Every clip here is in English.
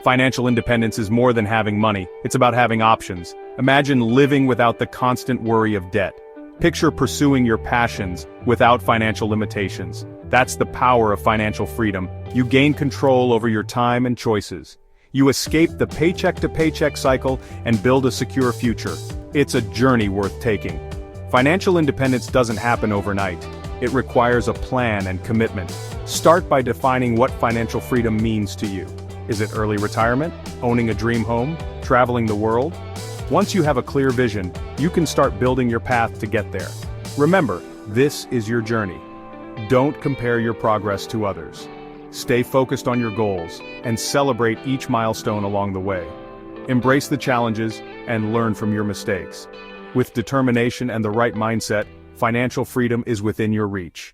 Financial independence is more than having money, it's about having options. Imagine living without the constant worry of debt. Picture pursuing your passions without financial limitations. That's the power of financial freedom. You gain control over your time and choices. You escape the paycheck-to-paycheck cycle and build a secure future. It's a journey worth taking. Financial independence doesn't happen overnight. It requires a plan and commitment. Start by defining what financial freedom means to you. Is it early retirement? Owning a dream home? Traveling the world? Once you have a clear vision, you can start building your path to get there. Remember, this is your journey. Don't compare your progress to others. Stay focused on your goals, and celebrate each milestone along the way. Embrace the challenges, and learn from your mistakes. With determination and the right mindset, financial freedom is within your reach.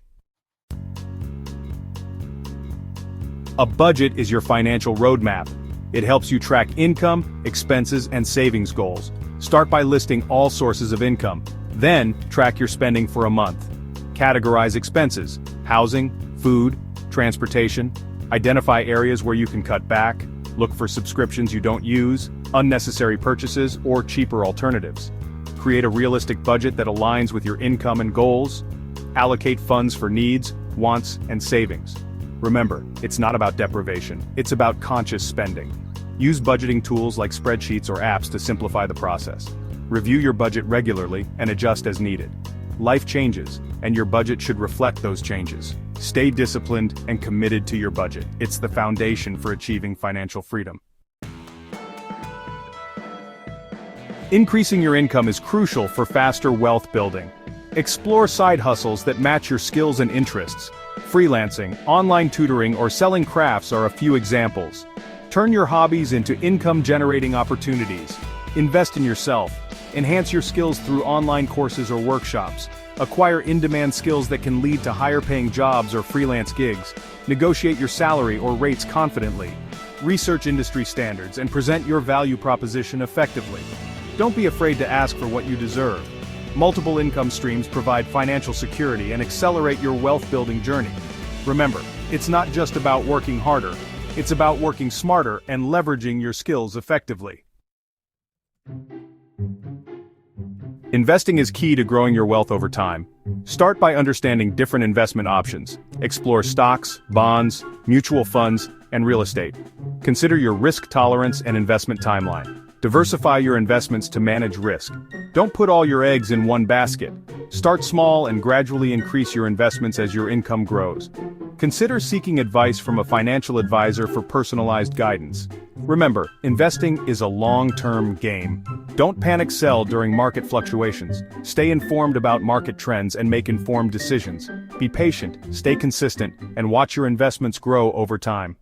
A budget is your financial roadmap. It helps you track income, expenses, and savings goals. Start by listing all sources of income. Then, track your spending for a month. Categorize expenses: housing, food, transportation. Identify areas where you can cut back. Look for subscriptions you don't use, unnecessary purchases, or cheaper alternatives. Create a realistic budget that aligns with your income and goals. Allocate funds for needs, wants, and savings. Remember, it's not about deprivation, it's about conscious spending. Use budgeting tools like spreadsheets or apps to simplify the process. Review your budget regularly and adjust as needed. Life changes, and your budget should reflect those changes. Stay disciplined and committed to your budget. It's the foundation for achieving financial freedom. Increasing your income is crucial for faster wealth building. Explore side hustles that match your skills and interests. Freelancing, online tutoring, or selling crafts are a few examples. Turn your hobbies into income-generating opportunities. Invest in yourself. Enhance your skills through online courses or workshops. Acquire in-demand skills that can lead to higher-paying jobs or freelance gigs. Negotiate your salary or rates confidently. Research industry standards and present your value proposition effectively. Don't be afraid to ask for what you deserve. Multiple income streams provide financial security and accelerate your wealth-building journey. Remember, it's not just about working harder, it's about working smarter and leveraging your skills effectively. Investing is key to growing your wealth over time. Start by understanding different investment options. Explore stocks, bonds, mutual funds, and real estate. Consider your risk tolerance and investment timeline. Diversify your investments to manage risk. Don't put all your eggs in one basket. Start small and gradually increase your investments as your income grows. Consider seeking advice from a financial advisor for personalized guidance. Remember, investing is a long-term game. Don't panic sell during market fluctuations. Stay informed about market trends and make informed decisions. Be patient, stay consistent, and watch your investments grow over time.